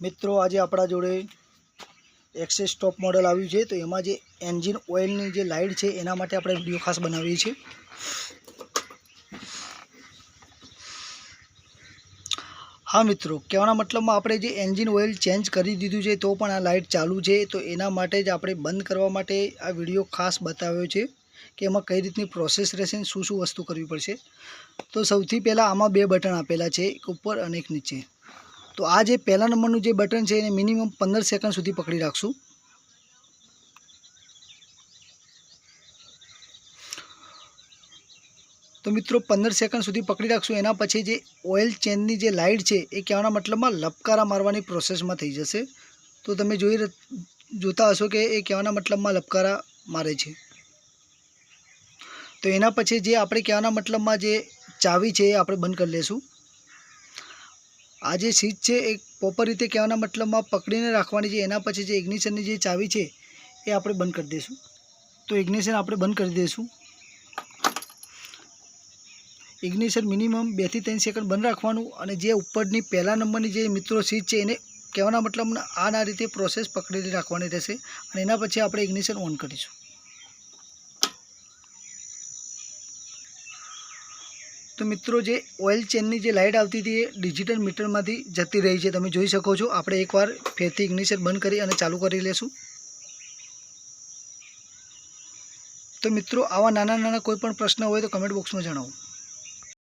મિત્રો આજે આપણા જોડે એક્સેસ ટોપ મોડલ આવ્યું છે, તો એમાં જે એન્જિન ઓઇલની જે લાઇટ છે એના માટે આપણે વિડીયો ખાસ બનાવીએ છીએ। हाँ मित्रों, कहेवाना मतलबमां आपणे जे एंजीन ऑइल चेन्ज करी दीधुं छे तो पण आ लाइट चालू छे, तो एना माटे ज आपणे बंद करवा माटे आ विडियो खास बताव्यो छे कि एमां कई रीतनी प्रोसेस रहेशे, शुं शुं वस्तु करवी पड़शे। तो सौथी पहेला आमां बे बटन आपेला छे, एक उपर अने एक नीचे। तो आ जे पहला नंबरनुं जे बटन छे एने मिनिमम 15 सेकंड सुधी पकड़ी राखशुं। तो मित्रों 15 सेकंड सुधी पकड़ी राखशुं। एना पछी जे ऑइल चेन्जनी जे लाइट छे ए कहेवाना मतलबमां लपकारा मारवानी प्रोसेसमां थई जशे। तो तमे जोता हशो के ए कहेवाना मतलबमां लपकारा मारे छे। तो एना पछी जे आपणे कहेवाना मतलबमां जे चावी छे ए आपणे बंद करी लेशुं। आ जे स्विच छे एक प्रोपर रीते कहेवाना मतलबमां पकड़ीने राखवानी छे। एना पछी जे इग्निशननी जे चावी छे ए आपणे बंद करी देशुं। तो इग्निशन आपणे बंद करी देशुं। इग्निशन मिनिमम 2 થી 3 सेकंड बंद राखवानुं अने जे उपरनी पहला नंबरनी जे मित्रों स्विच छे एने कहेवाना मतलब आ रीते प्रोसेस पकड़ेली राखवानी रहेशे अने एना पछी आपणे इग्निशन ऑन करीशुं। तो मित्रों जे ऑइल चेननी जे लाइट आवती थी ए डिजिटल मीटरमांथी जती रही छे, तमे जोई शको छो। आपणे एकवार फेरथी इग्निशन बंद करी अने चालू करी लेशुं। तो मित्रों आवा नाना नाना कोईपण प्रश्न होय तो कमेंट बॉक्स में जणावो।